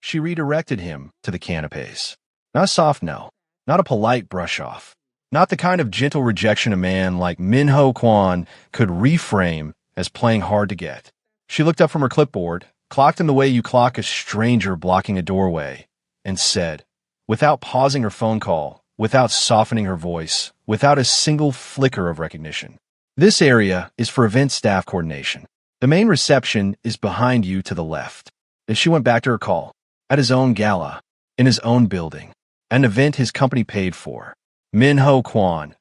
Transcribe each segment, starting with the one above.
She redirected him to the canapes. Not a soft no, not a polite brush-off, not the kind of gentle rejection a man like Min-ho Kwon could reframe as playing hard to get. She looked up from her clipboard, clocked him the way you clock a stranger blocking a doorway, and said, without pausing her phone call, without softening her voice, without a single flicker of recognition, "This area is for event staff coordination. The main reception is behind you to the left." As she went back to her call, at his own gala, in his own building, an event his company paid for, Min-ho Kwon,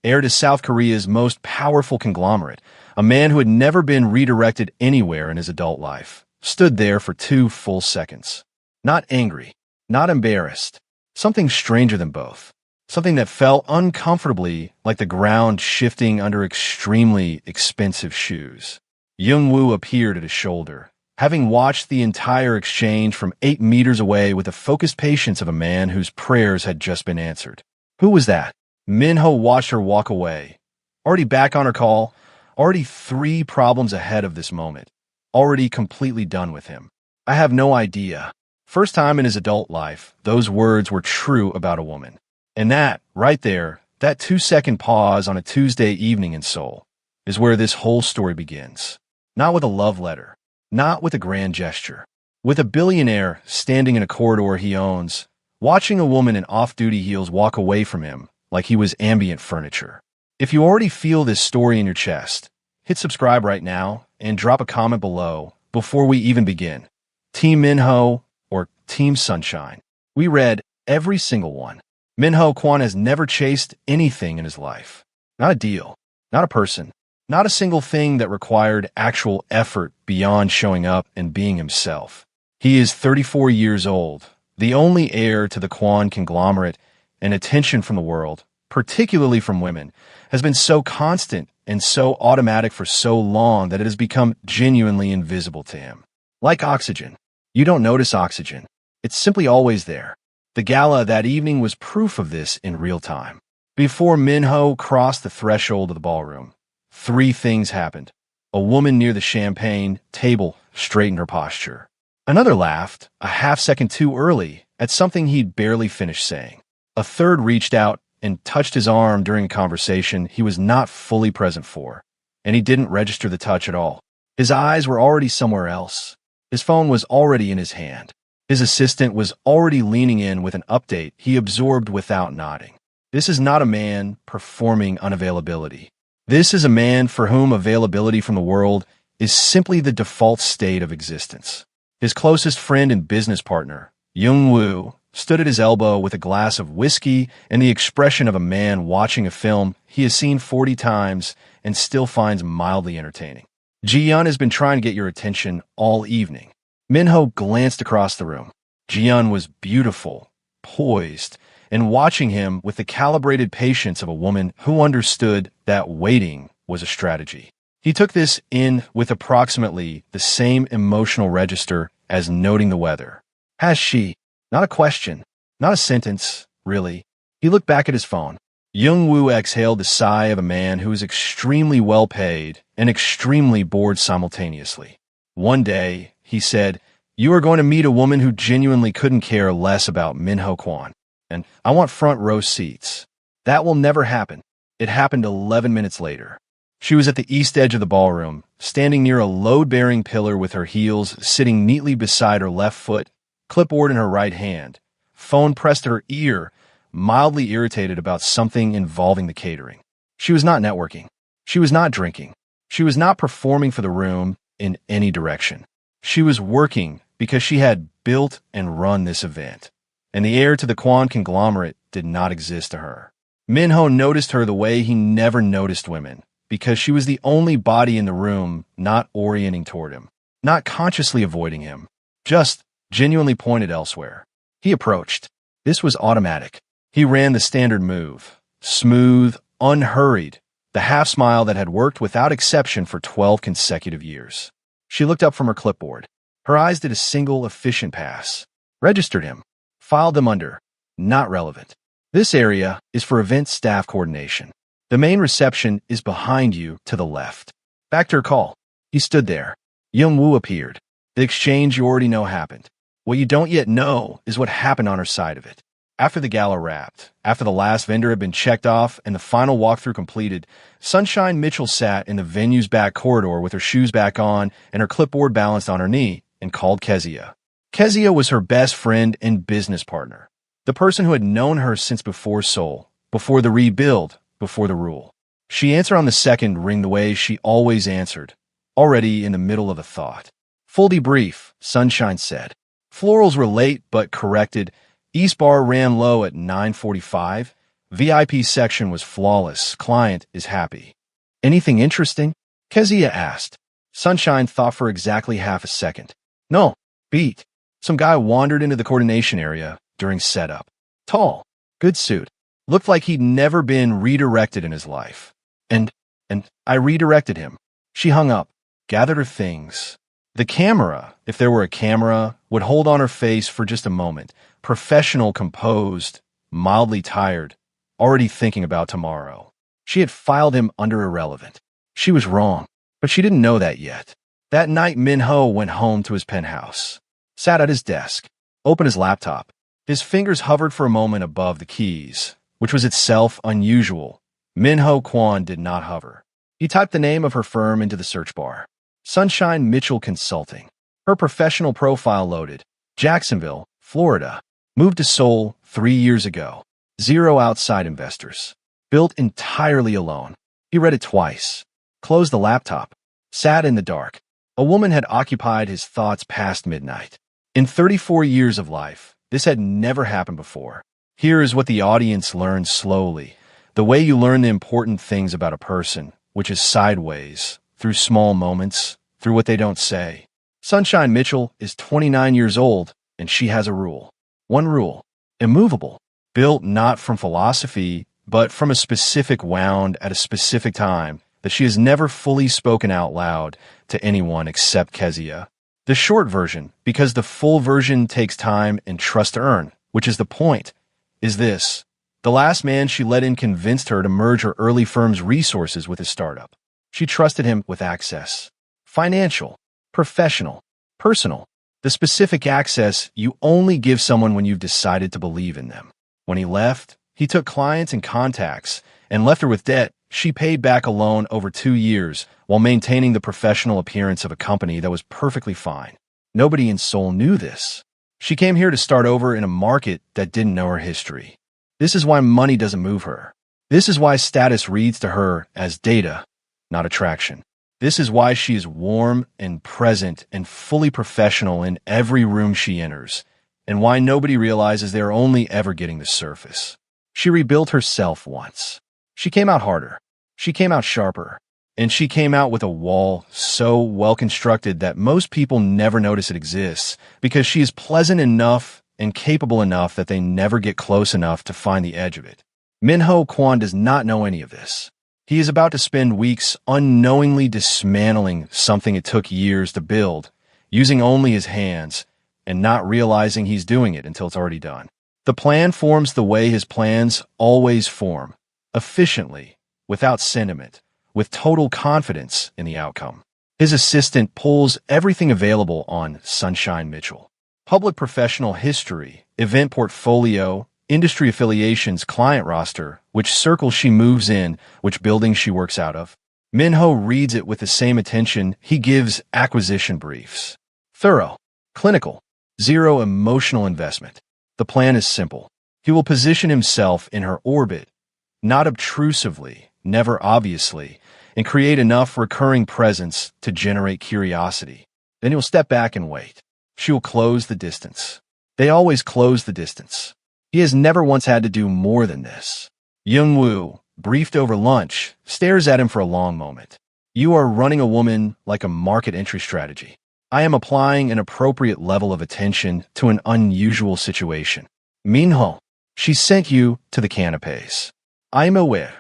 heir to South Korea's most powerful conglomerate, a man who had never been redirected anywhere in his adult life, stood there for 2 full seconds. Not angry, not embarrassed, something stranger than both. Something that felt uncomfortably like the ground shifting under extremely expensive shoes. Young-woo appeared at his shoulder, having watched the entire exchange from 8 meters away with the focused patience of a man whose prayers had just been answered. Who was that? Min-ho watched her walk away. Already back on her call, already 3 problems ahead of this moment, already completely done with him. I have no idea. First time in his adult life, those words were true about a woman. And that, right there, that 2-second pause on a Tuesday evening in Seoul, is where this whole story begins. Not with a love letter, not with a grand gesture, with a billionaire standing in a corridor he owns, watching a woman in off-duty heels walk away from him like he was ambient furniture. If you already feel this story in your chest, hit subscribe right now and drop a comment below before we even begin. Team Min-ho or Team Sunshine? We read every single one. Min-ho Kwon has never chased anything in his life. Not a deal, not a person, not a single thing that required actual effort beyond showing up and being himself. He is 34 years old, the only heir to the Kwon conglomerate, and attention from the world, particularly from women, has been so constant and so automatic for so long that it has become genuinely invisible to him. Like oxygen. You don't notice oxygen. It's simply always there. The gala that evening was proof of this in real time. Before Min-ho crossed the threshold of the ballroom, 3 things happened. A woman near the champagne table straightened her posture. Another laughed, a half-second too early, at something he'd barely finished saying. A third reached out and touched his arm during a conversation he was not fully present for, and he didn't register the touch at all. His eyes were already somewhere else. His phone was already in his hand. His assistant was already leaning in with an update he absorbed without nodding. This is not a man performing unavailability. This is a man for whom availability from the world is simply the default state of existence. His closest friend and business partner, Young-woo, stood at his elbow with a glass of whiskey and the expression of a man watching a film he has seen 40 times and still finds mildly entertaining. Ji-yeon has been trying to get your attention all evening. Min-ho glanced across the room. Ji-yeon was beautiful, poised, and watching him with the calibrated patience of a woman who understood that waiting was a strategy. He took this in with approximately the same emotional register as noting the weather. Has she? Not a question, not a sentence, really. He looked back at his phone. Young-woo exhaled the sigh of a man who is extremely well paid and extremely bored simultaneously. One day, he said, "You are going to meet a woman who genuinely couldn't care less about Min-ho Kwon, and I want front row seats." That will never happen. It happened 11 minutes later. She was at the east edge of the ballroom, standing near a load-bearing pillar with her heels sitting neatly beside her left foot, clipboard in her right hand, phone pressed to her ear, mildly irritated about something involving the catering. She was not networking. She was not drinking. She was not performing for the room in any direction. She was working because she had built and run this event, and the heir to the Kwon conglomerate did not exist to her. Min-ho noticed her the way he never noticed women, because she was the only body in the room not orienting toward him, not consciously avoiding him, just genuinely pointed elsewhere. He approached. This was automatic. He ran the standard move, smooth, unhurried, the half-smile that had worked without exception for 12 consecutive years. She looked up from her clipboard. Her eyes did a single efficient pass. Registered him. Filed them under. Not relevant. This area is for event staff coordination. The main reception is behind you to the left. Back to her call. He stood there. Young-woo appeared. The exchange you already know happened. What you don't yet know is what happened on her side of it. After the gala wrapped, after the last vendor had been checked off and the final walkthrough completed, Sunshine Mitchell sat in the venue's back corridor with her shoes back on and her clipboard balanced on her knee and called Kezia. Kezia was her best friend and business partner, the person who had known her since before Seoul, before the rebuild, before the rule. She answered on the second ring the way she always answered, already in the middle of a thought. Full debrief, Sunshine said. Florals were late but corrected. East Bar ran low at 9:45. VIP section was flawless. Client is happy. Anything interesting? Kezia asked. Sunshine thought for exactly half a second. No, beat. Some guy wandered into the coordination area during setup. Tall, good suit. Looked like he'd never been redirected in his life. And I redirected him. She hung up, gathered her things. The camera, if there were a camera, would hold on her face for just a moment. Professional, composed, mildly tired, already thinking about tomorrow. She had filed him under irrelevant. She was wrong, but she didn't know that yet. That night, Min-ho went home to his penthouse, sat at his desk, opened his laptop. His fingers hovered for a moment above the keys, which was itself unusual. Min-ho Kwon did not hover. He typed the name of her firm into the search bar. Sunshine Mitchell Consulting. Her professional profile loaded. Jacksonville, Florida. Moved to Seoul 3 years ago. 0 outside investors. Built entirely alone. He read it twice. Closed the laptop. Sat in the dark. A woman had occupied his thoughts past midnight. In 34 years of life, this had never happened before. Here is what the audience learned slowly. The way you learn the important things about a person, which is sideways, through small moments, through what they don't say. Sunshine Mitchell is 29 years old, and she has a rule. One rule. Immovable. Built not from philosophy, but from a specific wound at a specific time that she has never fully spoken out loud to anyone except Kezia. The short version, because the full version takes time and trust to earn, which is the point, is this. The last man she let in convinced her to merge her early firm's resources with his startup. She trusted him with access. Financial, professional, personal. The specific access you only give someone when you've decided to believe in them. When he left, he took clients and contacts and left her with debt she paid back a loan over 2 years while maintaining the professional appearance of a company that was perfectly fine. Nobody in Seoul knew this. She came here to start over in a market that didn't know her history. This is why money doesn't move her. This is why status reads to her as data, not attraction. This is why she is warm and present and fully professional in every room she enters, and why nobody realizes they are only ever getting the surface. She rebuilt herself once. She came out harder. She came out sharper. And she came out with a wall so well constructed that most people never notice it exists because she is pleasant enough and capable enough that they never get close enough to find the edge of it. Min-ho Kwon does not know any of this. He is about to spend weeks unknowingly dismantling something it took years to build, using only his hands, and not realizing he's doing it until it's already done. The plan forms the way his plans always form, efficiently, without sentiment, with total confidence in the outcome. His assistant pulls everything available on Sunshine Mitchell. Public professional history, event portfolio, industry affiliations, client roster, which circle she moves in, which building she works out of. Min-ho reads it with the same attention he gives acquisition briefs. Thorough, clinical, 0 emotional investment. The plan is simple. He will position himself in her orbit, not obtrusively, never obviously, and create enough recurring presence to generate curiosity. Then he'll step back and wait. She will close the distance. They always close the distance. He has never once had to do more than this. Young-woo, briefed over lunch, stares at him for a long moment. You are running a woman like a market entry strategy. I am applying an appropriate level of attention to an unusual situation. Min-ho, she sent you to the canapes. I am aware.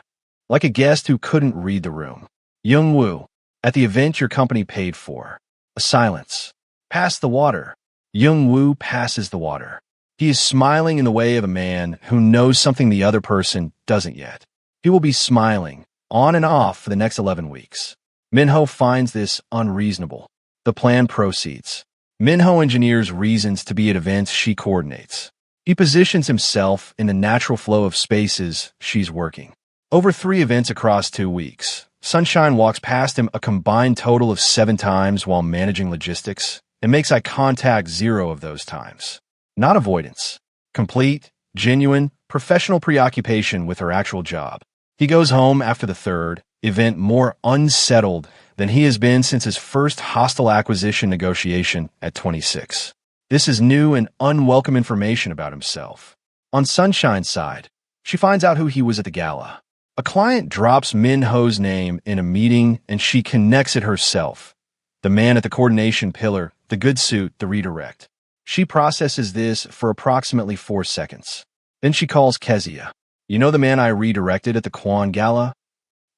Like a guest who couldn't read the room. Young-woo, at the event your company paid for. A silence. Pass the water. Young-woo passes the water. He is smiling in the way of a man who knows something the other person doesn't yet. He will be smiling, on and off for the next 11 weeks. Min-ho finds this unreasonable. The plan proceeds. Minho engineers reasons to be at events she coordinates. He positions himself in the natural flow of spaces she's working. Over 3 events across 2 weeks, Sunshine walks past him a combined total of 7 times while managing logistics and makes eye contact 0 of those times. Not avoidance. Complete, genuine, professional preoccupation with her actual job. He goes home after the 3rd event more unsettled than he has been since his first hostile acquisition negotiation at 26. This is new and unwelcome information about himself. On Sunshine's side, she finds out who he was at the gala. A client drops Min Ho's name in a meeting and she connects it herself. The man at the coordination pillar, the good suit, the redirect. She processes this for approximately 4 seconds. Then she calls Kezia. You know the man I redirected at the Kwan Gala?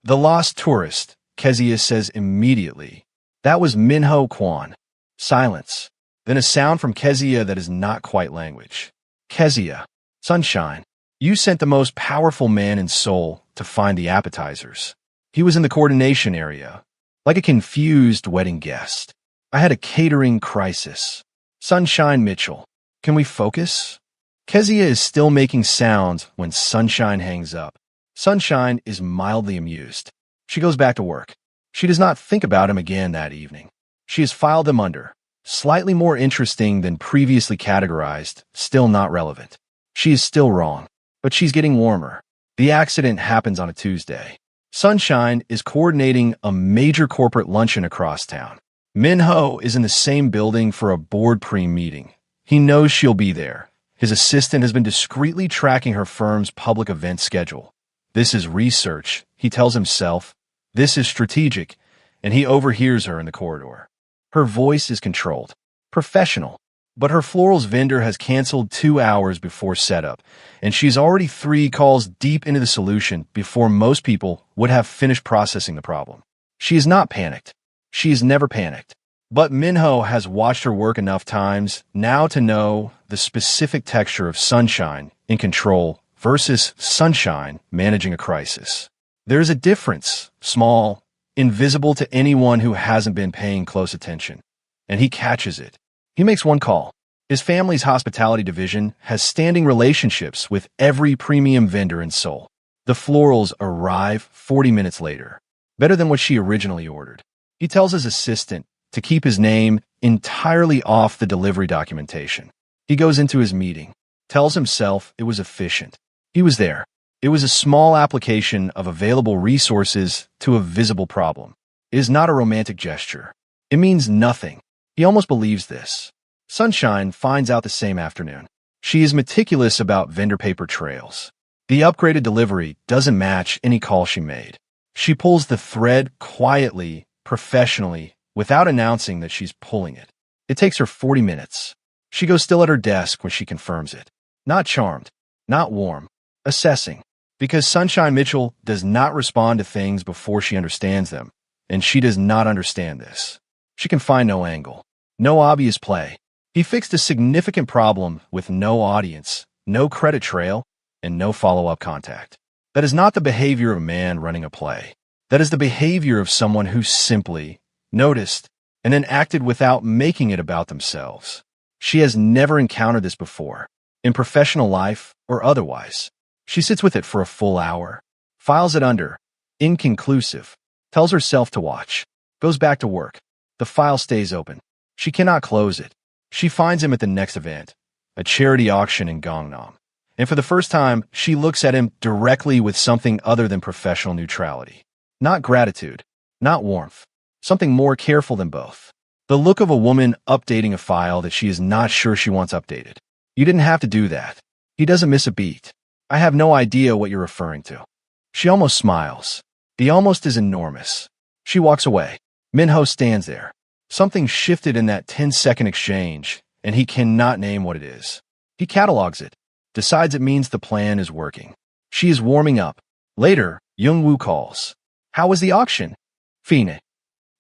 The lost tourist, Kezia says immediately. That was Minho Kwan. Silence. Then a sound from Kezia that is not quite language. Kezia. Sunshine. You sent the most powerful man in Seoul to find the appetizers. He was in the coordination area, like a confused wedding guest. I had a catering crisis. Sunshine Mitchell. Can we focus? Kezia is still making sounds when Sunshine hangs up. Sunshine is mildly amused. She goes back to work. She does not think about him again that evening. She has filed him under. Slightly more interesting than previously categorized, still not relevant. She is still wrong, but she's getting warmer. The accident happens on a Tuesday. Sunshine is coordinating a major corporate luncheon across town. Minho is in the same building for a board pre-meeting. He knows she'll be there. His assistant has been discreetly tracking her firm's public event schedule. This is research, he tells himself. This is strategic, and he overhears her in the corridor. Her voice is controlled, professional, but her florals vendor has canceled 2 hours before setup, and she's already 3 calls deep into the solution before most people would have finished processing the problem. She is not panicked. She is never panicked. But Minho has watched her work enough times now to know the specific texture of Sunshine in control versus Sunshine managing a crisis. There's a difference, small, invisible to anyone who hasn't been paying close attention, and he catches it. He makes 1 call. His family's hospitality division has standing relationships with every premium vendor in Seoul. The florals arrive 40 minutes later, better than what she originally ordered. He tells his assistant to keep his name entirely off the delivery documentation. He goes into his meeting, tells himself it was efficient. He was there. It was a small application of available resources to a visible problem. It is not a romantic gesture. It means nothing. He almost believes this. Sunshine finds out the same afternoon. She is meticulous about vendor paper trails. The upgraded delivery doesn't match any call she made. She pulls the thread quietly, professionally, without announcing that she's pulling it. It takes her 40 minutes. She goes still at her desk when she confirms it. Not charmed, not warm, assessing. Because Sunshine Mitchell does not respond to things before she understands them, and she does not understand this. She can find no angle, no obvious play. He fixed a significant problem with no audience, no credit trail, and no follow-up contact. That is not the behavior of a man running a play. That is the behavior of someone who simply noticed and then acted without making it about themselves. She has never encountered this before, in professional life or otherwise. She sits with it for a full hour, files it under, inconclusive, tells herself to watch, goes back to work. The file stays open. She cannot close it. She finds him at the next event, a charity auction in Gangnam. And for the first time, she looks at him directly with something other than professional neutrality. Not gratitude, not warmth, something more careful than both. The look of a woman updating a file that she is not sure she wants updated. You didn't have to do that. He doesn't miss a beat. I have no idea what you're referring to. She almost smiles. The almost is enormous. She walks away. Minho stands there. Something shifted in that 10-second exchange, and he cannot name what it is. He catalogs it, decides it means the plan is working. She is warming up. Later, Young-woo calls. How was the auction? Fine.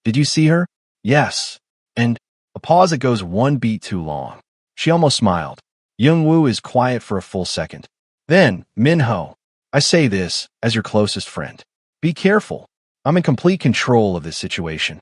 Did you see her? Yes. And a pause that goes 1 beat too long. She almost smiled. Young-woo is quiet for a full second. Then, Minho, I say this as your closest friend. Be careful. I'm in complete control of this situation.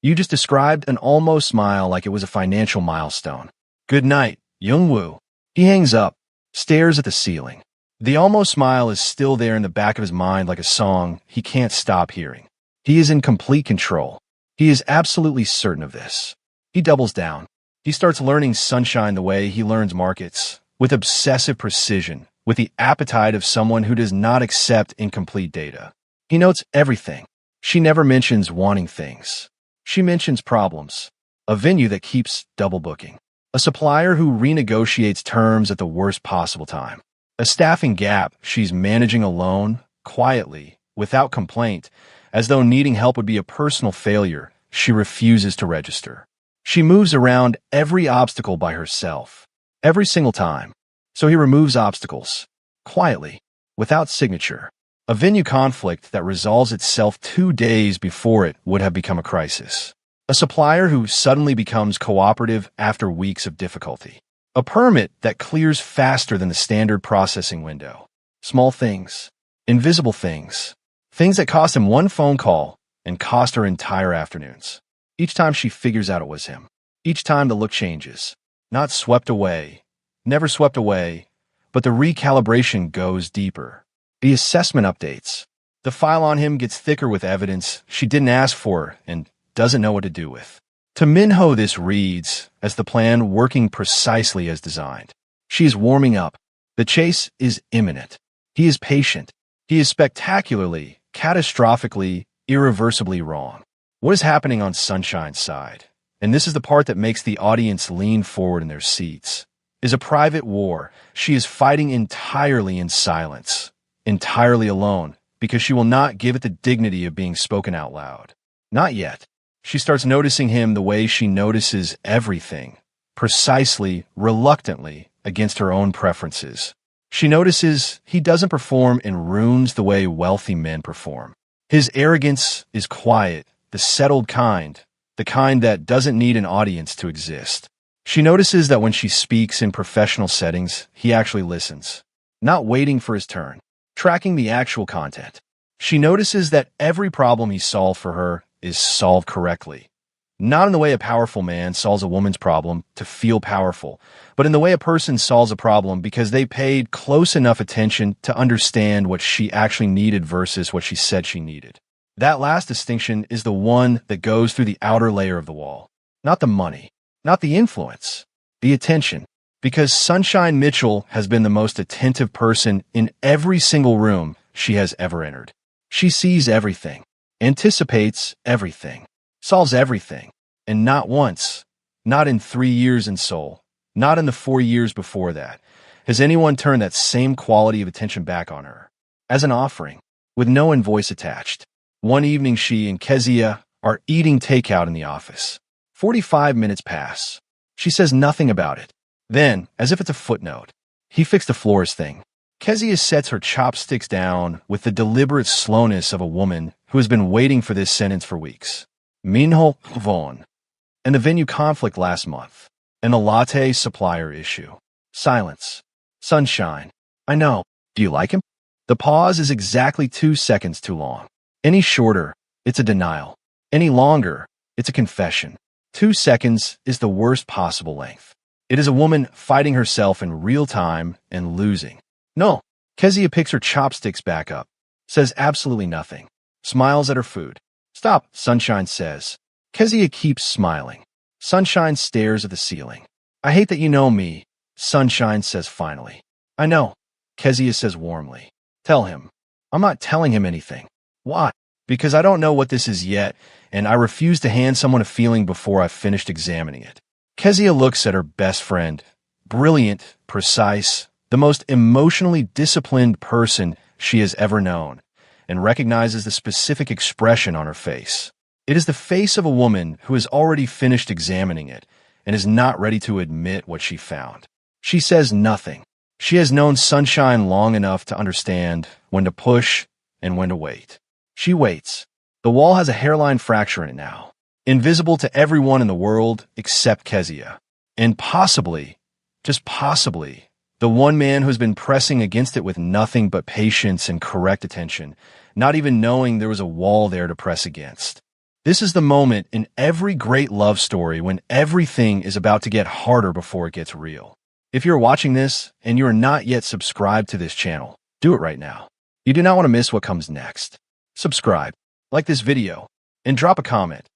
You just described an almost smile like it was a financial milestone. Good night, Youngwoo. He hangs up, stares at the ceiling. The almost smile is still there in the back of his mind like a song he can't stop hearing. He is in complete control. He is absolutely certain of this. He doubles down. He starts learning Sunshine the way he learns markets, with obsessive precision, with the appetite of someone who does not accept incomplete data. He notes everything. She never mentions wanting things. She mentions problems. A venue that keeps double booking. A supplier who renegotiates terms at the worst possible time. A staffing gap she's managing alone, quietly, without complaint, as though needing help would be a personal failure. She refuses to register. She moves around every obstacle by herself, every single time. So he removes obstacles, quietly, without signature. A venue conflict that resolves itself 2 days before it would have become a crisis. A supplier who suddenly becomes cooperative after weeks of difficulty. A permit that clears faster than the standard processing window. Small things, invisible things, things that cost him one phone call and cost her entire afternoons. Each time she figures out it was him. Each time the look changes. Not swept away, never swept away, but the recalibration goes deeper. The assessment updates. The file on him gets thicker with evidence she didn't ask for and doesn't know what to do with. To Minho, this reads as the plan working precisely as designed. She is warming up. The chase is imminent. He is patient. He is spectacularly, catastrophically, irreversibly wrong. What is happening on Sunshine's side, and this is the part that makes the audience lean forward in their seats, is a private war she is fighting entirely in silence, entirely alone, because she will not give it the dignity of being spoken out loud. Not yet. She starts noticing him the way she notices everything, precisely, reluctantly, against her own preferences. She notices he doesn't perform in runes the way wealthy men perform. His arrogance is quiet, the settled kind, the kind that doesn't need an audience to exist. She notices that when she speaks in professional settings, he actually listens, not waiting for his turn, tracking the actual content. She notices that every problem he solved for her is solved correctly. Not in the way a powerful man solves a woman's problem to feel powerful, but in the way a person solves a problem because they paid close enough attention to understand what she actually needed versus what she said she needed. That last distinction is the one that goes through the outer layer of the wall. Not the money, not the influence, the attention. Because Sunshine Mitchell has been the most attentive person in every single room she has ever entered. She sees everything, anticipates everything, solves everything, and not once, not in 3 years in Seoul, not in the 4 years before that, has anyone turned that same quality of attention back on her. As an offering, with no invoice attached. One evening she and Kezia are eating takeout in the office. 45 minutes pass. She says nothing about it. Then, as if it's a footnote, he fixed the floors thing. Kezia sets her chopsticks down with the deliberate slowness of a woman who has been waiting for this sentence for weeks. Minho Von. And the venue conflict last month. And the latte supplier issue. Silence. Sunshine. I know. Do you like him? The pause is exactly 2 seconds too long. Any shorter, it's a denial. Any longer, it's a confession. 2 seconds is the worst possible length. It is a woman fighting herself in real time and losing. No. Kezia picks her chopsticks back up, says absolutely nothing, smiles at her food. Stop, Sunshine says. Kezia keeps smiling. Sunshine stares at the ceiling. I hate that you know me, Sunshine says finally. I know, Kezia says warmly. Tell him. I'm not telling him anything. Why? Because I don't know what this is yet, and I refuse to hand someone a feeling before I've finished examining it. Kezia looks at her best friend, brilliant, precise, the most emotionally disciplined person she has ever known, and recognizes the specific expression on her face. It is the face of a woman who has already finished examining it and is not ready to admit what she found. She says nothing. She has known Sunshine long enough to understand when to push and when to wait. She waits. The wall has a hairline fracture in it now, invisible to everyone in the world except Kezia. And possibly, just possibly, the one man who's been pressing against it with nothing but patience and correct attention, not even knowing there was a wall there to press against. This is the moment in every great love story when everything is about to get harder before it gets real. If you're watching this and you are not yet subscribed to this channel, do it right now. You do not want to miss what comes next. Subscribe, like this video, and drop a comment.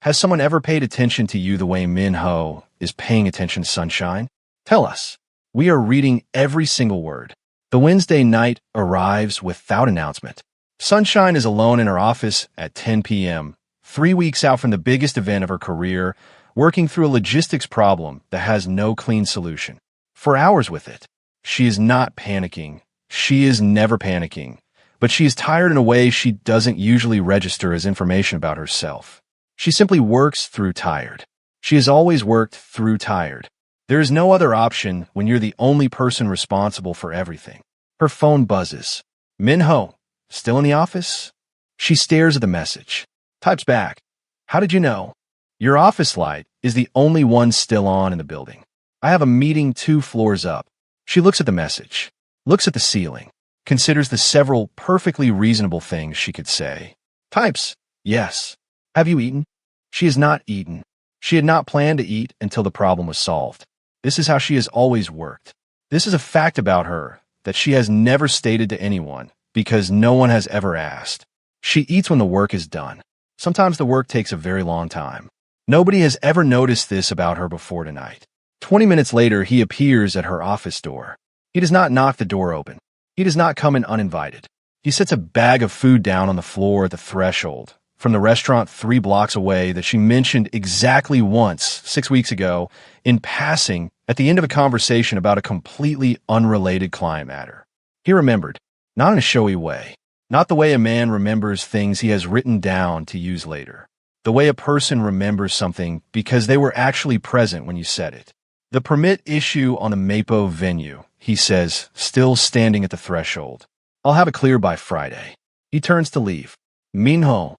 Has someone ever paid attention to you the way Min-ho is paying attention to Sunshine? Tell us. We are reading every single word. The Wednesday night arrives without announcement. Sunshine is alone in her office at 10 p.m., 3 weeks out from the biggest event of her career, working through a logistics problem that has no clean solution. For hours with it, she is not panicking. She is never panicking, but she is tired in a way she doesn't usually register as information about herself. She simply works through tired. She has always worked through tired. There is no other option when you're the only person responsible for everything. Her phone buzzes. Min-ho, still in the office? She stares at the message. Types back. How did you know? Your office light is the only one still on in the building. I have a meeting 2 floors up. She looks at the message, looks at the ceiling, considers the several perfectly reasonable things she could say. Types, yes. Have you eaten? She has not eaten. She had not planned to eat until the problem was solved. This is how she has always worked. This is a fact about her that she has never stated to anyone because no one has ever asked. She eats when the work is done. Sometimes the work takes a very long time. Nobody has ever noticed this about her before tonight. 20 minutes later, he appears at her office door. He does not knock the door open. He does not come in uninvited. He sets a bag of food down on the floor at the threshold from the restaurant 3 blocks away that she mentioned exactly once 6 weeks ago in passing at the end of a conversation about a completely unrelated client matter. He remembered, not in a showy way, not the way a man remembers things he has written down to use later, the way a person remembers something because they were actually present when you said it. The permit issue on the Mapo venue, he says, still standing at the threshold. I'll have it clear by Friday. He turns to leave. Min-ho.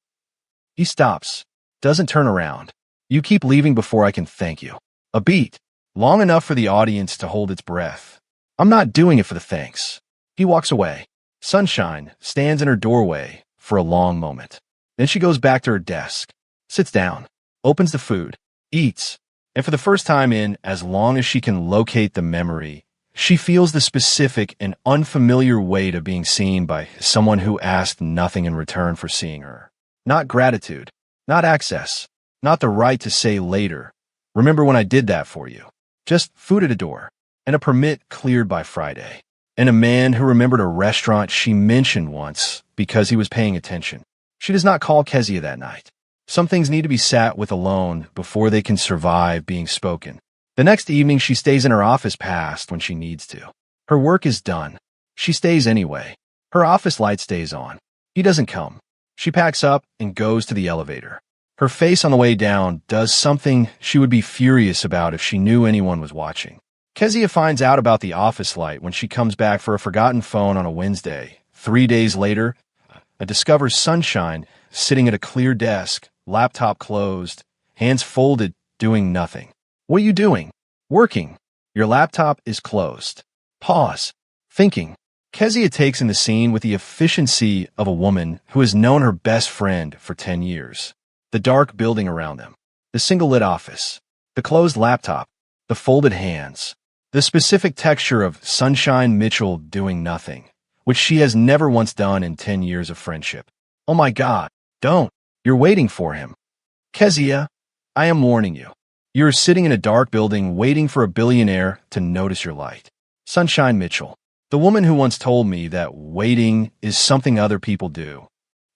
He stops, doesn't turn around. You keep leaving before I can thank you. A beat, long enough for the audience to hold its breath. I'm not doing it for the thanks. He walks away. Sunshine stands in her doorway for a long moment. Then she goes back to her desk, sits down, opens the food, eats, and for the first time in as long as she can locate the memory, she feels the specific and unfamiliar weight of being seen by someone who asked nothing in return for seeing her. Not gratitude, not access, not the right to say later, remember when I did that for you. Just food at a door, and a permit cleared by Friday. And a man who remembered a restaurant she mentioned once because he was paying attention. She does not call Kezia that night. Some things need to be sat with alone before they can survive being spoken. The next evening, she stays in her office past when she needs to. Her work is done. She stays anyway. Her office light stays on. He doesn't come. She packs up and goes to the elevator. Her face on the way down does something she would be furious about if she knew anyone was watching. Kezia finds out about the office light when she comes back for a forgotten phone on a Wednesday. 3 days later, discovers Sunshine sitting at a clear desk, laptop closed, hands folded, doing nothing. What are you doing? Working. Your laptop is closed. Pause. Thinking. Kezia takes in the scene with the efficiency of a woman who has known her best friend for 10 years. The dark building around them. The single-lit office. The closed laptop. The folded hands. The specific texture of Sunshine Mitchell doing nothing, which she has never once done in 10 years of friendship. Oh my God, don't. You're waiting for him. Kezia, I am warning you. You're sitting in a dark building waiting for a billionaire to notice your light. Sunshine Mitchell, the woman who once told me that waiting is something other people do.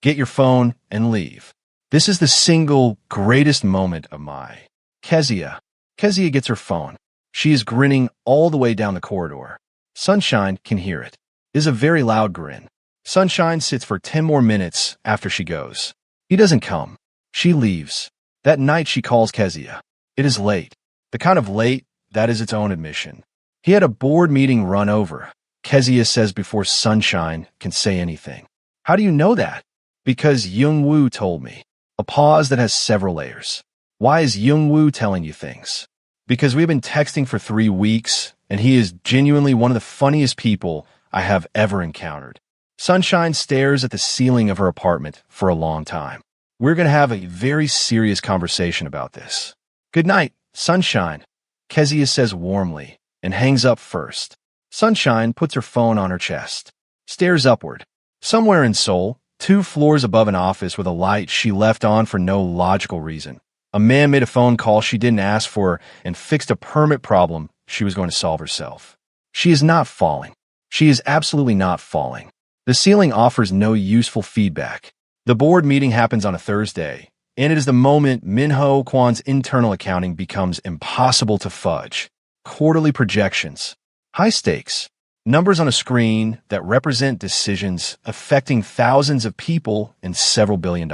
Get your phone and leave. This is the single greatest moment of my. Kezia gets her phone. She is grinning all the way down the corridor. Sunshine can hear it. It is a very loud grin. Sunshine sits for 10 more minutes after she goes. He doesn't come. She leaves. That night she calls Kezia. It is late. The kind of late that is its own admission. He had a board meeting run over, Kezia says before Sunshine can say anything. How do you know that? Because Young-woo told me. A pause that has several layers. Why is Young-woo telling you things? Because we've been texting for 3 weeks, and he is genuinely one of the funniest people I have ever encountered. Sunshine stares at the ceiling of her apartment for a long time. We're going to have a very serious conversation about this. Good night, Sunshine, Kezia says warmly, and hangs up first. Sunshine puts her phone on her chest, stares upward. Somewhere in Seoul, 2 floors above an office with a light she left on for no logical reason, a man made a phone call she didn't ask for and fixed a permit problem she was going to solve herself. She is not falling. She is absolutely not falling. The ceiling offers no useful feedback. The board meeting happens on a Thursday, and it is the moment Min-ho Kwan's internal accounting becomes impossible to fudge. Quarterly projections. High stakes. Numbers on a screen that represent decisions affecting thousands of people and several $billion.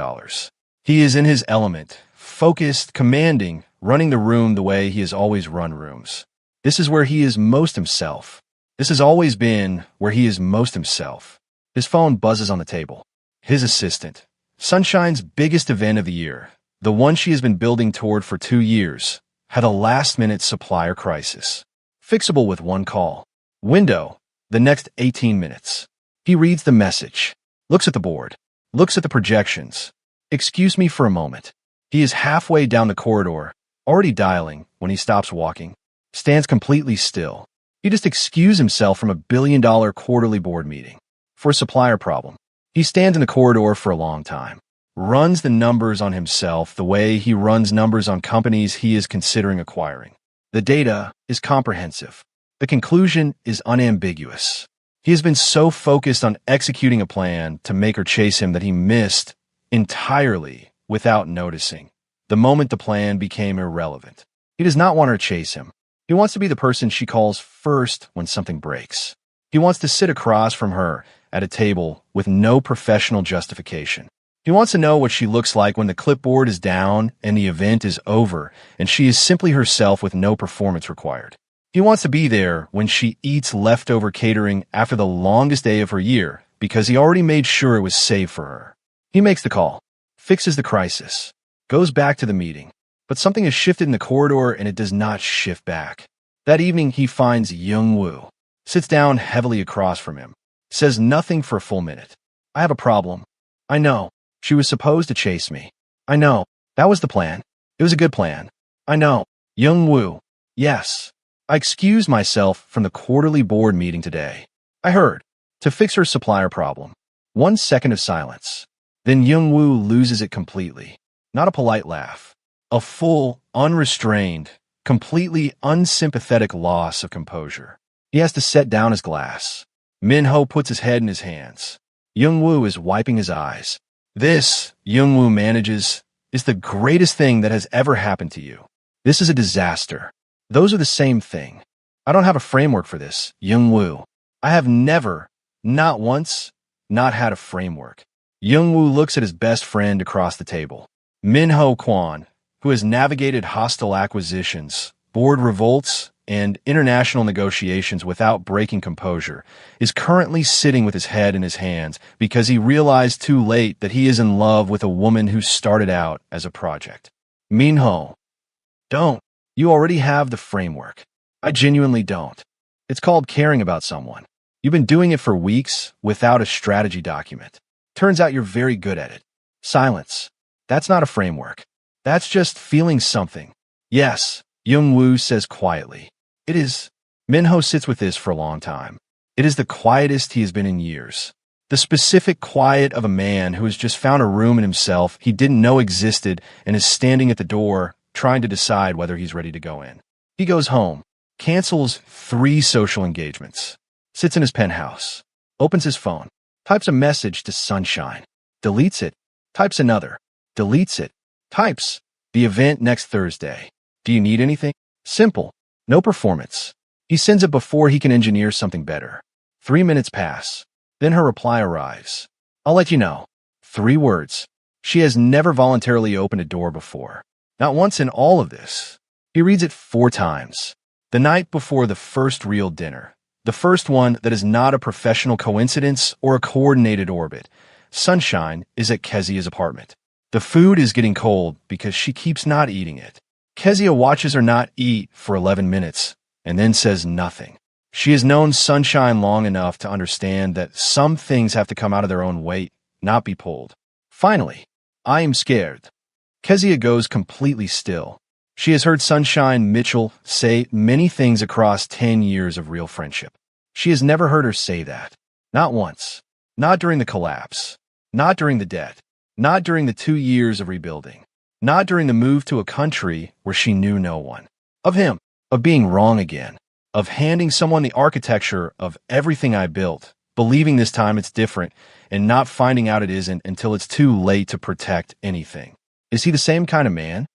He is in his element, focused, commanding, running the room the way he has always run rooms. This is where he is most himself. This has always been where he is most himself. His phone buzzes on the table. His assistant. Sunshine's biggest event of the year, the one she has been building toward for 2 years, had a last-minute supplier crisis. Fixable with 1 call. Window. The next 18 minutes. He reads the message, looks at the board, looks at the projections. Excuse me for a moment. He is halfway down the corridor, already dialing, when he stops walking, stands completely still. He just excused himself from a $1 billion quarterly board meeting for a supplier problem. He stands in the corridor for a long time, runs the numbers on himself the way he runs numbers on companies he is considering acquiring. The data is comprehensive. The conclusion is unambiguous. He has been so focused on executing a plan to make her chase him that he missed, entirely without noticing, the moment the plan became irrelevant. He does not want her to chase him. He wants to be the person she calls first when something breaks. He wants to sit across from her at a table with no professional justification. He wants to know what she looks like when the clipboard is down and the event is over and she is simply herself with no performance required. He wants to be there when she eats leftover catering after the longest day of her year because he already made sure it was safe for her. He makes the call, fixes the crisis, goes back to the meeting, but something has shifted in the corridor and it does not shift back. That evening he finds Young-woo, sits down heavily across from him, says nothing for a full minute. I have a problem. I know. She was supposed to chase me. I know. That was the plan. It was a good plan. I know. Young-woo. Yes. I excused myself from the quarterly board meeting today. I heard. To fix her supplier problem. 1 second of silence. Then Young-woo loses it completely. Not a polite laugh. A full, unrestrained, completely unsympathetic loss of composure. He has to set down his glass. Min-ho puts his head in his hands. Young-woo is wiping his eyes. This, Young-woo manages, is the greatest thing that has ever happened to you. This is a disaster. Those are the same thing. I don't have a framework for this, Young-woo. I have never, not once, not had a framework. Young-woo looks at his best friend across the table. Min-ho Kwan, who has navigated hostile acquisitions, board revolts, and international negotiations without breaking composure, is currently sitting with his head in his hands because he realized too late that he is in love with a woman who started out as a project. Min-ho, don't. You already have the framework. I genuinely don't. It's called caring about someone. You've been doing it for weeks without a strategy document. Turns out you're very good at it. Silence. That's not a framework. That's just feeling something. Yes, Young-woo says quietly. It is. Min-ho sits with this for a long time. It is the quietest he has been in years. The specific quiet of a man who has just found a room in himself he didn't know existed and is standing at the door trying to decide whether he's ready to go in. He goes home, cancels 3 social engagements, sits in his penthouse, opens his phone, types a message to Sunshine, deletes it, types another, deletes it, types, the event next Thursday. Do you need anything? Simple. No performance. He sends it before he can engineer something better. 3 minutes pass. Then her reply arrives. I'll let you know. 3 words. She has never voluntarily opened a door before. Not once in all of this. He reads it 4 times. The night before the first real dinner. The first one that is not a professional coincidence or a coordinated orbit. Sunshine is at Kezia's apartment. The food is getting cold because she keeps not eating it. Kezia watches her not eat for 11 minutes and then says nothing. She has known Sunshine long enough to understand that some things have to come out of their own weight, not be pulled. Finally, I am scared. Kezia goes completely still. She has heard Sunshine Mitchell say many things across 10 years of real friendship. She has never heard her say that. Not once. Not during the collapse. Not during the debt. Not during the 2 years of rebuilding. Not during the move to a country where she knew no one. Of him. Of being wrong again. Of handing someone the architecture of everything I built, believing this time it's different, and not finding out it isn't until it's too late to protect anything. Is he the same kind of man?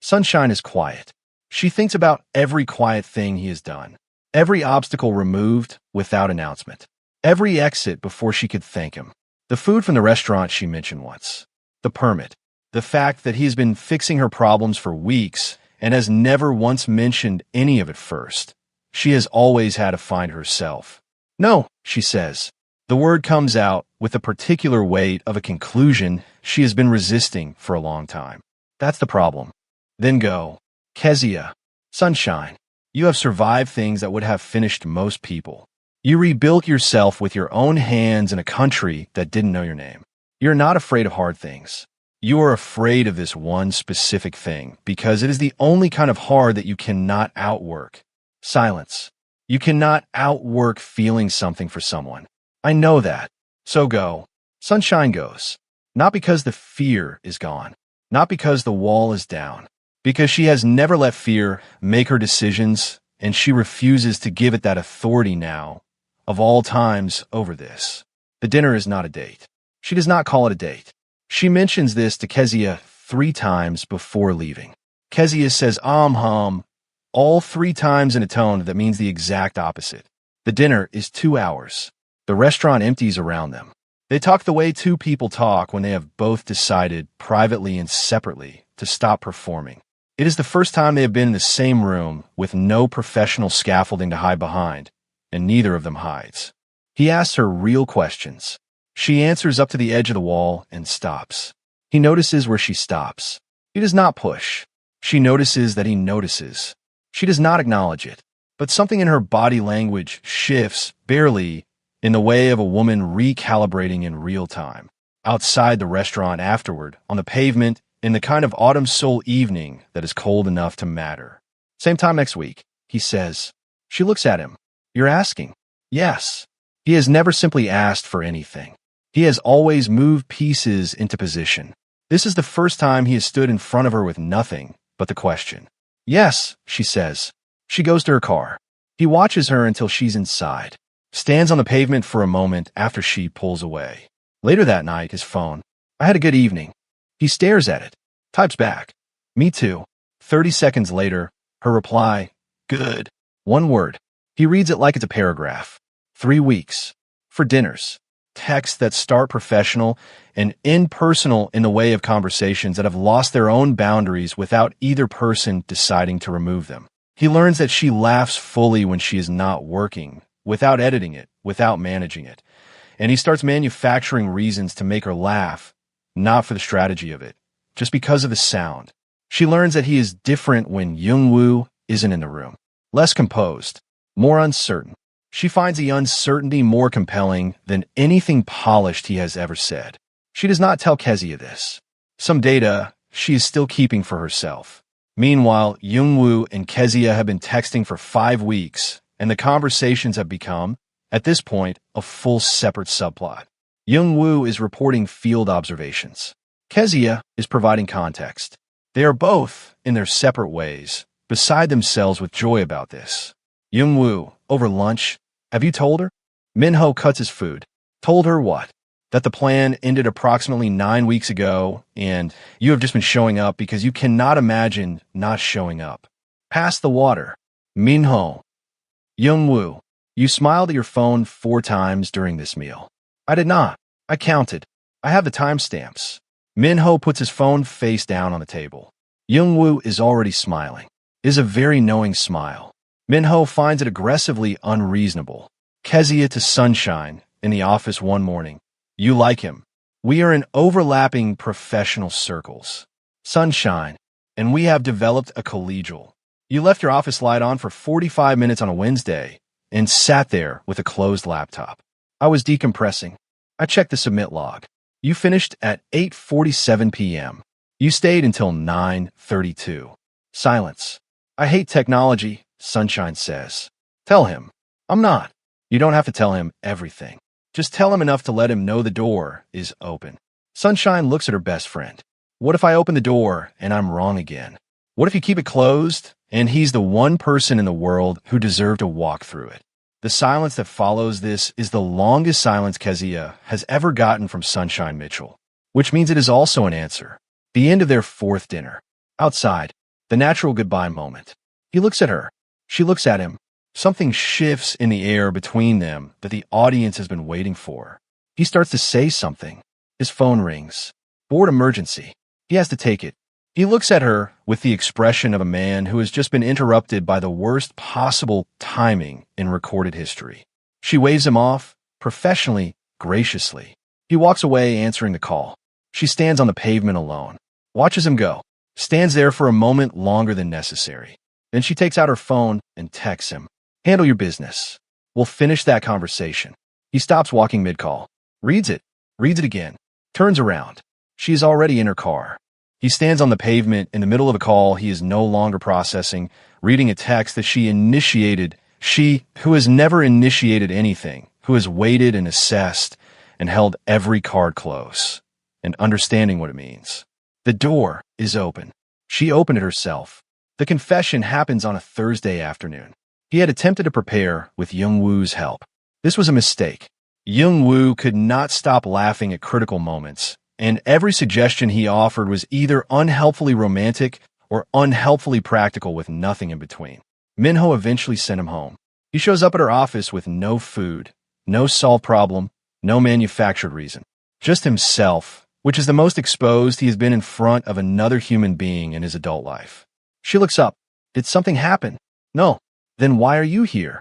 Sunshine is quiet. She thinks about every quiet thing he has done. Every obstacle removed without announcement. Every exit before she could thank him. The food from the restaurant she mentioned once. The permit. The fact that he's been fixing her problems for weeks and has never once mentioned any of it first. She has always had to find herself. No, she says. The word comes out with the particular weight of a conclusion she has been resisting for a long time. That's the problem. Then go. Kezia. Sunshine. You have survived things that would have finished most people. You rebuilt yourself with your own hands in a country that didn't know your name. You're not afraid of hard things. You are afraid of this one specific thing because it is the only kind of hard that you cannot outwork. Silence. You cannot outwork feeling something for someone. I know that. So go. Sunshine goes. Not because the fear is gone. Not because the wall is down. Because she has never let fear make her decisions, and she refuses to give it that authority now, of all times, over this. The dinner is not a date. She does not call it a date. She mentions this to Kezia 3 times before leaving. Kezia says all 3 times in a tone that means the exact opposite. The dinner is 2 hours. The restaurant empties around them. They talk the way 2 people talk when they have both decided, privately and separately, to stop performing. It is the first time they have been in the same room with no professional scaffolding to hide behind, and neither of them hides. He asks her real questions. She answers up to the edge of the wall and stops. He notices where she stops. He does not push. She notices that he notices. She does not acknowledge it, but something in her body language shifts, barely, in the way of a woman recalibrating in real time. Outside the restaurant afterward, on the pavement, in the kind of autumn soul evening that is cold enough to matter. Same time next week, he says. She looks at him. You're asking? Yes. He has never simply asked for anything. He has always moved pieces into position. This is the first time he has stood in front of her with nothing but the question. Yes, she says. She goes to her car. He watches her until she's inside. Stands on the pavement for a moment after she pulls away. Later that night, his phone. I had a good evening. He stares at it. Types back. Me too. 30 seconds later, her reply. Good. 1 word. He reads it like it's a paragraph. 3 weeks. For dinners. Texts that start professional and impersonal in the way of conversations that have lost their own boundaries without either person deciding to remove them. He learns that she laughs fully when she is not working, without editing it, without managing it. And he starts manufacturing reasons to make her laugh, not for the strategy of it, just because of the sound. She learns that he is different when Young-woo isn't in the room. Less composed, more uncertain. She finds the uncertainty more compelling than anything polished he has ever said. She does not tell Kezia this. Some data she is still keeping for herself. Meanwhile, Young-woo and Kezia have been texting for 5 weeks, and the conversations have become, at this point, a full separate subplot. Young-woo is reporting field observations. Kezia is providing context. They are both, in their separate ways, beside themselves with joy about this. Young-woo, over lunch, have you told her? Min-ho cuts his food. Told her what? That the plan ended approximately 9 weeks ago, and you have just been showing up because you cannot imagine not showing up. Pass the water. Min-ho. Young-woo, you smiled at your phone 4 times during this meal. I did not. I counted. I have the timestamps. Min-ho puts his phone face down on the table. Young-woo is already smiling. It is a very knowing smile. Min-ho finds it aggressively unreasonable. Kezia to Sunshine in the office one morning. You like him. We are in overlapping professional circles. Sunshine. And we have developed a collegial. You left your office light on for 45 minutes on a Wednesday and sat there with a closed laptop. I was decompressing. I checked the submit log. You finished at 8:47 p.m. You stayed until 9:32. Silence. I hate technology, Sunshine says. Tell him. I'm not. You don't have to tell him everything. Just tell him enough to let him know the door is open. Sunshine looks at her best friend. What if I open the door and I'm wrong again? What if you keep it closed and he's the one person in the world who deserved to walk through it? The silence that follows this is the longest silence Kezia has ever gotten from Sunshine Mitchell, which means it is also an answer. The end of their fourth dinner. Outside, the natural goodbye moment. He looks at her. She looks at him. Something shifts in the air between them that the audience has been waiting for. He starts to say something. His phone rings. Board emergency. He has to take it. He looks at her with the expression of a man who has just been interrupted by the worst possible timing in recorded history. She waves him off, professionally, graciously. He walks away answering the call. She stands on the pavement alone, watches him go, stands there for a moment longer than necessary. Then she takes out her phone and texts him. Handle your business. We'll finish that conversation. He stops walking mid-call, reads it again, turns around. She is already in her car. He stands on the pavement in the middle of a call he is no longer processing, reading a text that she initiated. She, who has never initiated anything, who has waited and assessed and held every card close, and understanding what it means. The door is open. She opened it herself. The confession happens on a Thursday afternoon. He had attempted to prepare with Young-woo's help. This was a mistake. Young-woo could not stop laughing at critical moments, and every suggestion he offered was either unhelpfully romantic or unhelpfully practical with nothing in between. Minho eventually sent him home. He shows up at her office with no food, no solved problem, no manufactured reason. Just himself, which is the most exposed he has been in front of another human being in his adult life. She looks up. Did something happen? No. Then why are you here?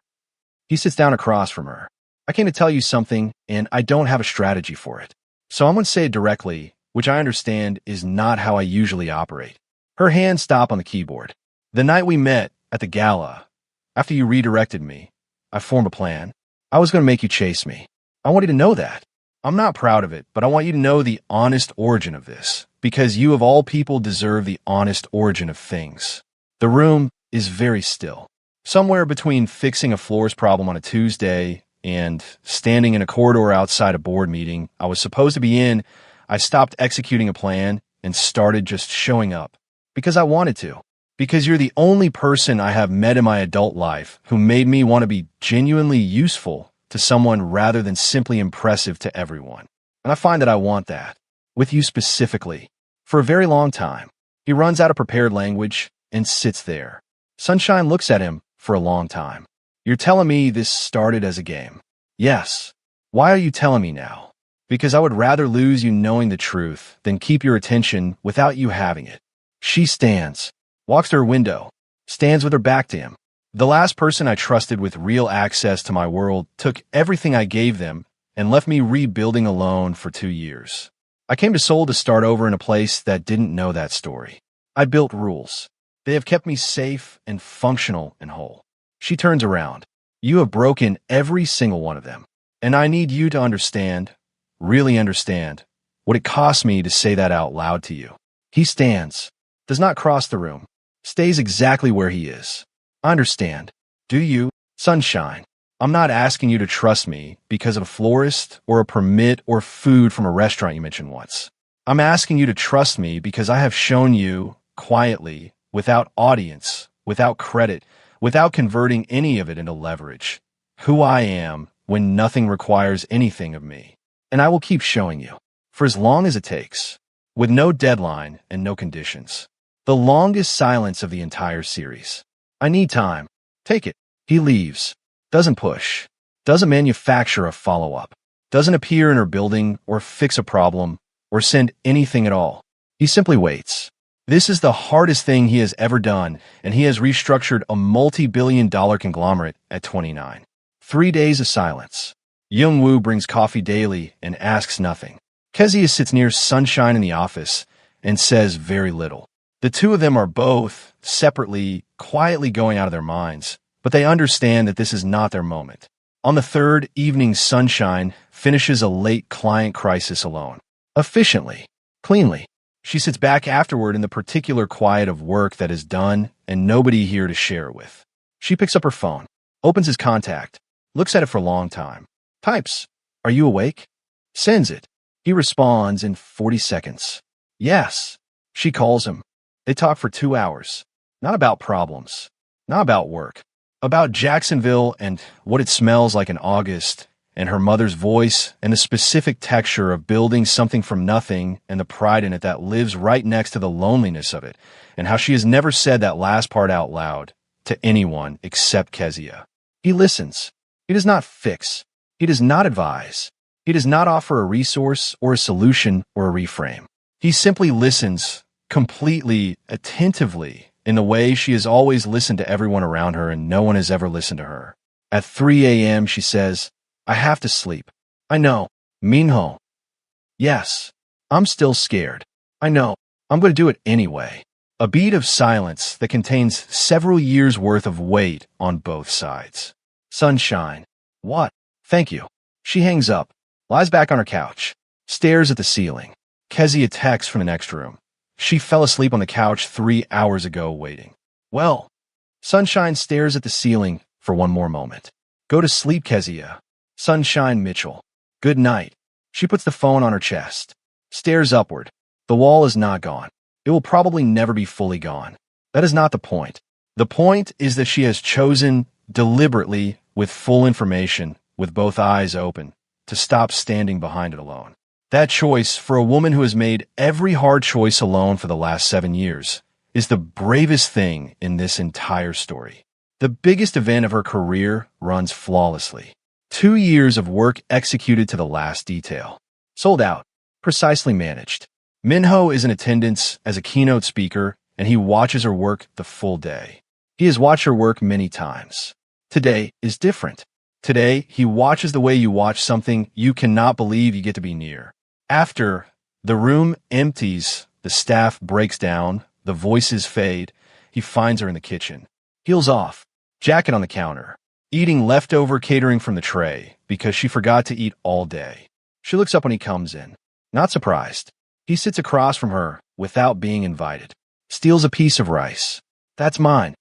He sits down across from her. I came to tell you something, and I don't have a strategy for it. So I'm going to say it directly, which I understand is not how I usually operate. Her hands stop on the keyboard. The night we met at the gala, after you redirected me, I formed a plan. I was going to make you chase me. I want you to know that. I'm not proud of it, but I want you to know the honest origin of this, because you of all people deserve the honest origin of things. The room is very still. Somewhere between fixing a floors problem on a Tuesday and standing in a corridor outside a board meeting I was supposed to be in, I stopped executing a plan and started just showing up. Because I wanted to. Because you're the only person I have met in my adult life who made me want to be genuinely useful to someone rather than simply impressive to everyone. And I find that I want that. With you specifically. For a very long time. He runs out of prepared language and sits there. Sunshine looks at him for a long time. You're telling me this started as a game? Yes. Why are you telling me now? Because I would rather lose you knowing the truth than keep your attention without you having it. She stands, walks to her window, stands with her back to him. The last person I trusted with real access to my world took everything I gave them and left me rebuilding alone for 2 years. I came to Seoul to start over in a place that didn't know that story. I built rules. They have kept me safe and functional and whole. She turns around. You have broken every single one of them. And I need you to understand, really understand, what it cost me to say that out loud to you. He stands, does not cross the room, stays exactly where he is. I understand. Do you? Sunshine. I'm not asking you to trust me because of a florist or a permit or food from a restaurant you mentioned once. I'm asking you to trust me because I have shown you, quietly, without audience, without credit, without converting any of it into leverage, who I am when nothing requires anything of me. And I will keep showing you, for as long as it takes, with no deadline and no conditions. The longest silence of the entire series. I need time. Take it. He leaves. Doesn't push. Doesn't manufacture a follow-up. Doesn't appear in her building or fix a problem or send anything at all. He simply waits. This is the hardest thing he has ever done, and he has restructured a multi-billion-dollar conglomerate at 29. 3 days of silence. Young-woo brings coffee daily and asks nothing. Kezia sits near Sunshine in the office and says very little. The two of them are both, separately, quietly going out of their minds, but they understand that this is not their moment. On the third evening, Sunshine finishes a late client crisis alone. Efficiently. Cleanly. She sits back afterward in the particular quiet of work that is done and nobody here to share it with. She picks up her phone, opens his contact, looks at it for a long time, types, "Are you awake?" Sends it. He responds in 40 seconds. Yes. She calls him. They talk for 2 hours. Not about problems. Not about work. About Jacksonville and what it smells like in August, and her mother's voice, and the specific texture of building something from nothing and the pride in it that lives right next to the loneliness of it, and how she has never said that last part out loud to anyone except Kezia. He listens. He does not fix. He does not advise. He does not offer a resource or a solution or a reframe. He simply listens completely, attentively, in the way she has always listened to everyone around her and no one has ever listened to her. At 3 a.m., she says, "I have to sleep." "I know. Minho." "Yes. I'm still scared." "I know. I'm going to do it anyway." A beat of silence that contains several years' worth of weight on both sides. Sunshine. What? Thank you. She hangs up, lies back on her couch, stares at the ceiling. Kezia texts from the next room. She fell asleep on the couch 3 hours ago waiting. Well, Sunshine stares at the ceiling for one more moment. Go to sleep, Kezia. Sunshine Mitchell. Good night. She puts the phone on her chest, stares upward. The wall is not gone. It will probably never be fully gone. That is not the point. The point is that she has chosen deliberately, with full information, with both eyes open, to stop standing behind it alone. That choice, for a woman who has made every hard choice alone for the last 7 years, is the bravest thing in this entire story. The biggest event of her career runs flawlessly. 2 years of work executed to the last detail. Sold out. Precisely managed. Minho is in attendance as a keynote speaker, and he watches her work the full day. He has watched her work many times. Today is different. Today, he watches the way you watch something you cannot believe you get to be near. After the room empties, the staff breaks down, the voices fade, he finds her in the kitchen. Heels off, jacket on the counter, eating leftover catering from the tray because she forgot to eat all day. She looks up when he comes in, not surprised. He sits across from her without being invited, steals a piece of rice. That's mine.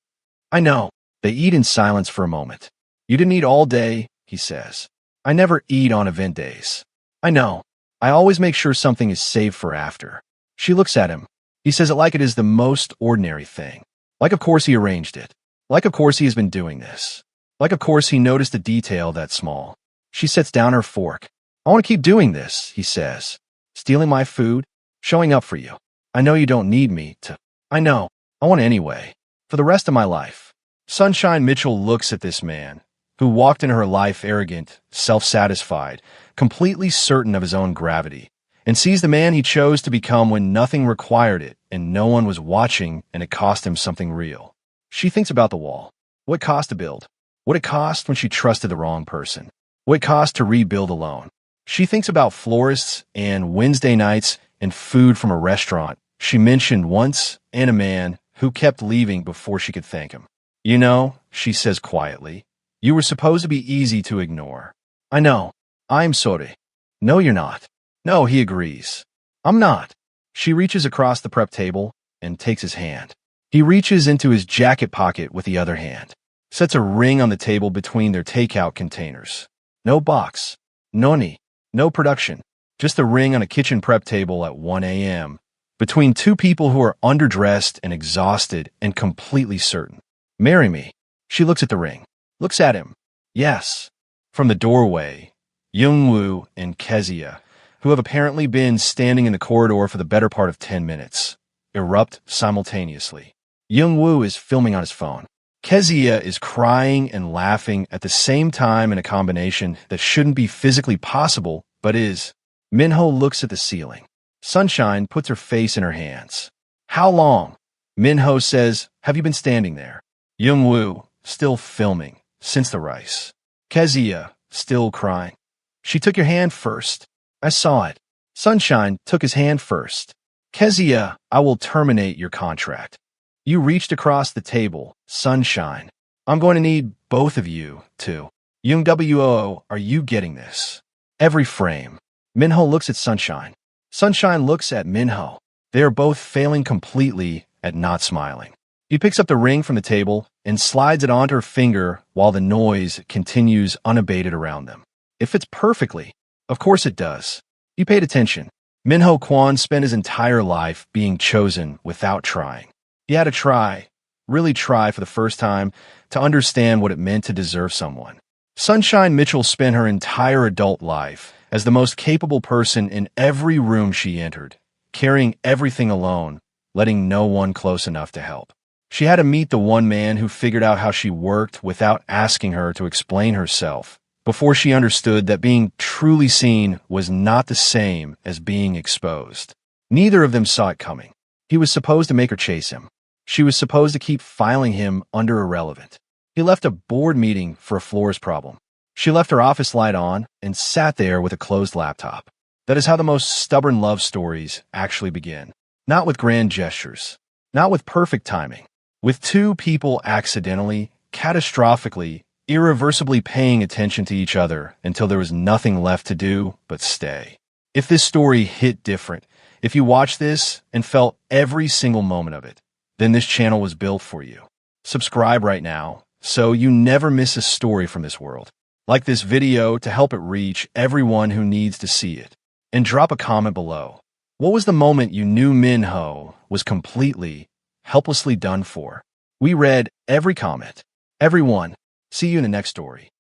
I know. They eat in silence for a moment. You didn't eat all day, he says. I never eat on event days. I know. I always make sure something is saved for after. She looks at him. He says it like it is the most ordinary thing. Like of course he arranged it. Like of course he has been doing this. Like of course he noticed a detail that small. She sets down her fork. I want to keep doing this, he says. Stealing my food, showing up for you. I know you don't need me to. I know. I want anyway. For the rest of my life. Sunshine Mitchell looks at this man, who walked into her life arrogant, self-satisfied, completely certain of his own gravity, and sees the man he chose to become when nothing required it and no one was watching and it cost him something real. She thinks about the wall. What it cost to build? What it cost when she trusted the wrong person? What it cost to rebuild alone? She thinks about florists and Wednesday nights and food from a restaurant she mentioned once and a man who kept leaving before she could thank him. You know, she says quietly, you were supposed to be easy to ignore. I know. I'm sorry. No, you're not. No, he agrees. I'm not. She reaches across the prep table and takes his hand. He reaches into his jacket pocket with the other hand, sets a ring on the table between their takeout containers. No box. Noni. No production. Just a ring on a kitchen prep table at 1 a.m. between two people who are underdressed and exhausted and completely certain. Marry me. She looks at the ring. Looks at him. Yes. From the doorway, Youngwoo and Kezia, who have apparently been standing in the corridor for the better part of 10 minutes, erupt simultaneously. Youngwoo is filming on his phone. Kezia is crying and laughing at the same time in a combination that shouldn't be physically possible, but is. Minho looks at the ceiling. Sunshine puts her face in her hands. How long? Minho says, have you been standing there? Youngwoo, still filming, since the rice. Kezia, still crying. She took your hand first. I saw it. Sunshine took his hand first. Kezia, I will terminate your contract. You reached across the table, Sunshine. I'm going to need both of you, too. Young WOO, are you getting this? Every frame. Minho looks at Sunshine. Sunshine looks at Minho. They are both failing completely at not smiling. He picks up the ring from the table and slides it onto her finger while the noise continues unabated around them. It fits perfectly. Of course it does. You paid attention. Minho Kwon spent his entire life being chosen without trying. He had to try, really try for the first time, to understand what it meant to deserve someone. Sunshine Mitchell spent her entire adult life as the most capable person in every room she entered, carrying everything alone, letting no one close enough to help. She had to meet the one man who figured out how she worked without asking her to explain herself, before she understood that being truly seen was not the same as being exposed. Neither of them saw it coming. He was supposed to make her chase him. She was supposed to keep filing him under irrelevant. He left a board meeting for a floors problem. She left her office light on and sat there with a closed laptop. That is how the most stubborn love stories actually begin. Not with grand gestures. Not with perfect timing. With two people accidentally, catastrophically, irreversibly paying attention to each other until there was nothing left to do but stay. If this story hit different, if you watched this and felt every single moment of it, then this channel was built for you. Subscribe right now so you never miss a story from this world. Like this video to help it reach everyone who needs to see it. And drop a comment below. What was the moment you knew Minho was completely, helplessly done for? We read every comment. Everyone. See you in the next story.